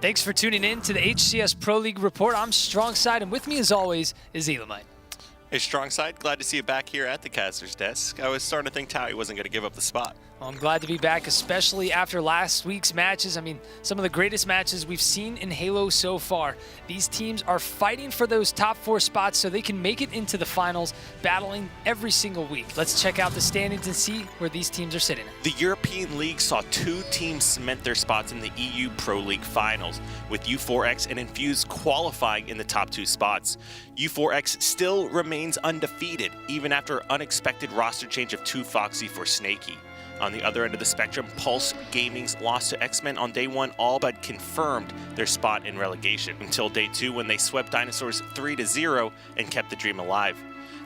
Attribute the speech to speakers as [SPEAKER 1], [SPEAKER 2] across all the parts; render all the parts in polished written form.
[SPEAKER 1] Thanks for tuning in to the HCS Pro League Report. I'm Strongside, and with me as always is Elamite.
[SPEAKER 2] Hey, Strongside, glad to see you back here at the caster's desk. I was starting to think Towie wasn't going to give up the spot.
[SPEAKER 1] Well, I'm glad to be back, especially after last week's matches. I mean, some of the greatest matches we've seen in Halo so far. These teams are fighting for those top 4 spots so they can make it into the finals, battling every single week. Let's check out the standings and see where these teams are sitting.
[SPEAKER 2] The European League saw 2 teams cement their spots in the EU Pro League finals, with U4X and Infuse qualifying in the top 2 spots. U4X still remains undefeated, even after unexpected roster change of 2 Foxy for Snakey. On the other end of the spectrum, Pulse Gaming's loss to X-Men on day 1 all but confirmed their spot in relegation, until day 2 when they swept Dinosaurs 3-0 and kept the dream alive.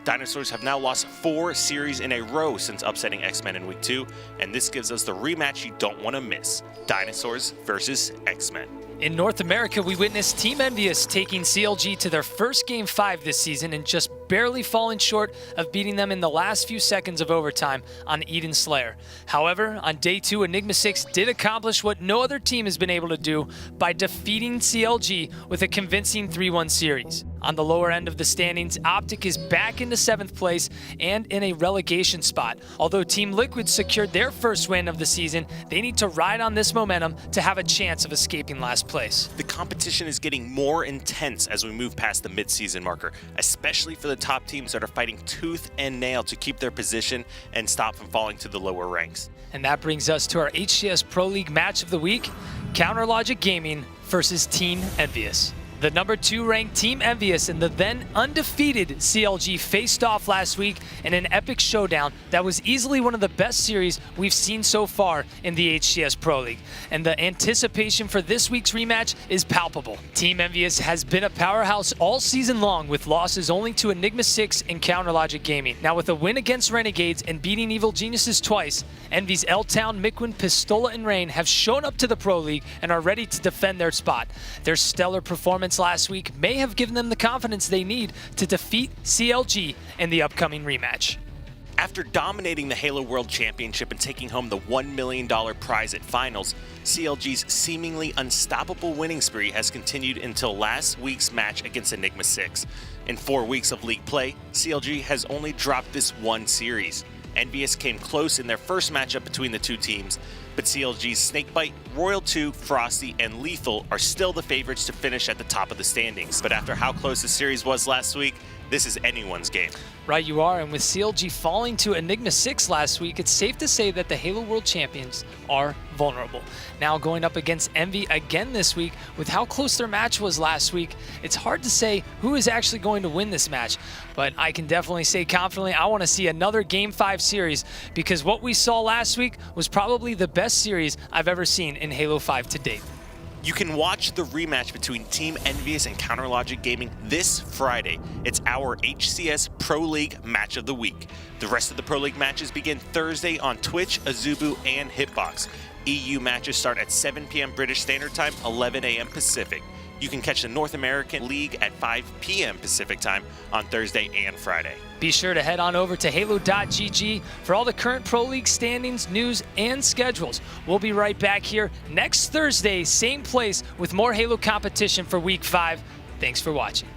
[SPEAKER 2] Dinosaurs have now lost 4 series in a row since upsetting X-Men in week 2, and this gives us the rematch you don't want to miss: Dinosaurs versus X-Men.
[SPEAKER 1] In North America, we witnessed Team Envious taking CLG to their first Game 5 this season and just barely falling short of beating them in the last few seconds of overtime on Eden Slayer. However, on day 2, Enigma 6 did accomplish what no other team has been able to do by defeating CLG with a convincing 3-1 series. On the lower end of the standings, Optic is back into 7th place and in a relegation spot. Although Team Liquid secured their first win of the season, they need to ride on this momentum to have a chance of escaping last place.
[SPEAKER 2] The competition is getting more intense as we move past the mid-season marker, especially for the top teams that are fighting tooth and nail to keep their position and stop from falling to the lower ranks.
[SPEAKER 1] And that brings us to our HCS Pro League match of the week: Counterlogic Gaming versus Team Envious. The number 2 ranked Team Envious and the then undefeated CLG faced off last week in an epic showdown that was easily one of the best series we've seen so far in the HCS Pro League. And the anticipation for this week's rematch is palpable. Team Envious has been a powerhouse all season long, with losses only to Enigma 6 and Counterlogic Gaming. Now, with a win against Renegades and beating Evil Geniuses twice, Envy's L-Town, Miquin, Pistola, and Rain have shown up to the Pro League and are ready to defend their spot. Their stellar performance last week may have given them the confidence they need to defeat CLG in the upcoming rematch.
[SPEAKER 2] After dominating the Halo World Championship and taking home the $1 million prize at finals, CLG's seemingly unstoppable winning spree has continued until last week's match against Enigma 6. In 4 weeks of league play, CLG has only dropped this one series. Envious came close in their first matchup between the 2 teams, but CLG's Snakebite, Royal 2, Frosty, and Lethal are still the favorites to finish at the top of the standings. But after how close the series was last week, this is anyone's game.
[SPEAKER 1] Right, you are, and with CLG falling to Enigma 6 last week, it's safe to say that the Halo World Champions are vulnerable. Now going up against Envy again this week, with how close their match was last week, it's hard to say who is actually going to win this match. But I can definitely say confidently I want to see another Game 5 series, because what we saw last week was probably the best series I've ever seen in Halo 5 to date.
[SPEAKER 2] You can watch the rematch between Team Envious and Counterlogic Gaming this Friday. It's our HCS Pro League match of the week. The rest of the Pro League matches begin Thursday on Twitch, Azubu, and Hitbox. EU matches start at 7 p.m. British Standard Time, 11 a.m. Pacific. You can catch the North American League at 5 p.m. Pacific Time on Thursday and Friday.
[SPEAKER 1] Be sure to head on over to Halo.gg for all the current Pro League standings, news, and schedules. We'll be right back here next Thursday, same place, with more Halo competition for Week 5. Thanks for watching.